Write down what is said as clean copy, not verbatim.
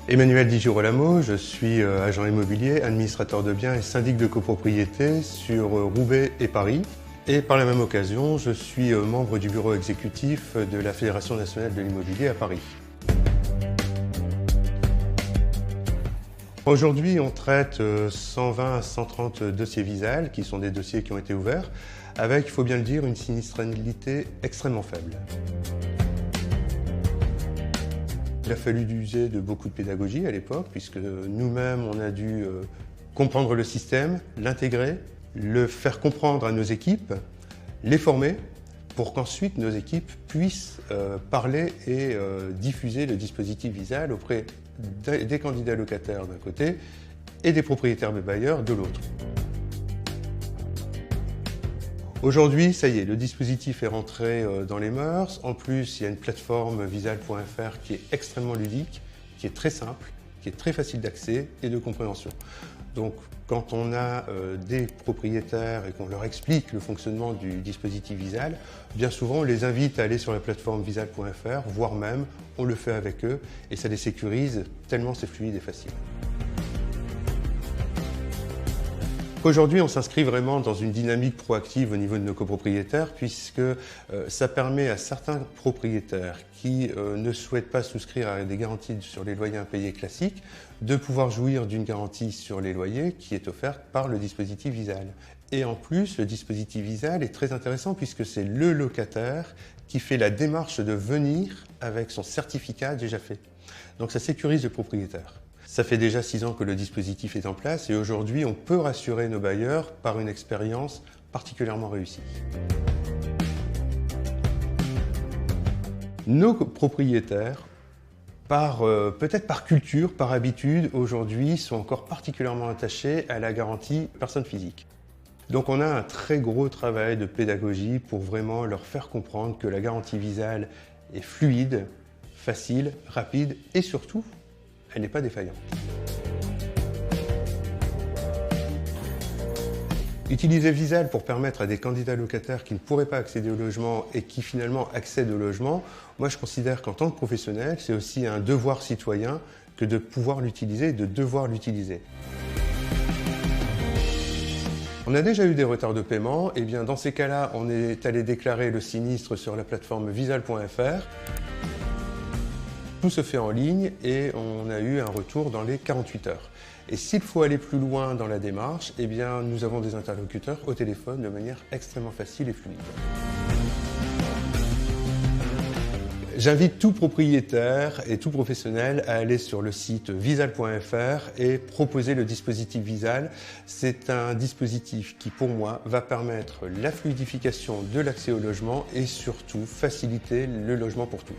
Emmanuel Di Girolamo, je suis agent immobilier, administrateur de biens et syndic de copropriété sur Roubaix et Paris. Et par la même occasion, je suis membre du bureau exécutif de la Fédération nationale de l'immobilier à Paris. Aujourd'hui, on traite 120 à 130 dossiers Visale, qui sont des dossiers qui ont été ouverts, avec, il faut bien le dire, une sinistralité extrêmement faible. Il a fallu user de beaucoup de pédagogie à l'époque, puisque nous-mêmes, on a dû comprendre le système, l'intégrer, le faire comprendre à nos équipes, les former, pour qu'ensuite nos équipes puissent parler et diffuser le dispositif Visale auprès des candidats locataires d'un côté et des propriétaires bailleurs de l'autre. Aujourd'hui, ça y est, le dispositif est rentré dans les mœurs. En plus, il y a une plateforme visale.fr qui est extrêmement ludique, qui est très simple, qui est très facile d'accès et de compréhension. Donc, quand on a des propriétaires et qu'on leur explique le fonctionnement du dispositif Visale, bien souvent, on les invite à aller sur la plateforme visale.fr, voire même, on le fait avec eux et ça les sécurise tellement c'est fluide et facile. Aujourd'hui, on s'inscrit vraiment dans une dynamique proactive au niveau de nos copropriétaires puisque ça permet à certains propriétaires qui ne souhaitent pas souscrire à des garanties sur les loyers impayés classiques de pouvoir jouir d'une garantie sur les loyers qui est offerte par le dispositif Visale. Et en plus, le dispositif Visale est très intéressant puisque c'est le locataire qui fait la démarche de venir avec son certificat déjà fait. Donc ça sécurise le propriétaire. Ça fait déjà 6 ans que le dispositif est en place et aujourd'hui, on peut rassurer nos bailleurs par une expérience particulièrement réussie. Nos propriétaires, peut-être par culture, par habitude, aujourd'hui, sont encore particulièrement attachés à la garantie personne physique. Donc on a un très gros travail de pédagogie pour vraiment leur faire comprendre que la garantie Visale est fluide, facile, rapide et surtout, elle n'est pas défaillante. Utiliser Visale pour permettre à des candidats locataires qui ne pourraient pas accéder au logement et qui finalement accèdent au logement, moi je considère qu'en tant que professionnel, c'est aussi un devoir citoyen que de pouvoir l'utiliser et de devoir l'utiliser. On a déjà eu des retards de paiement, et bien dans ces cas-là, on est allé déclarer le sinistre sur la plateforme visale.fr. Tout se fait en ligne et on a eu un retour dans les 48 heures. Et s'il faut aller plus loin dans la démarche, eh bien, nous avons des interlocuteurs au téléphone de manière extrêmement facile et fluide. J'invite tout propriétaire et tout professionnel à aller sur le site visale.fr et proposer le dispositif Visale. C'est un dispositif qui, pour moi, va permettre la fluidification de l'accès au logement et surtout faciliter le logement pour tous.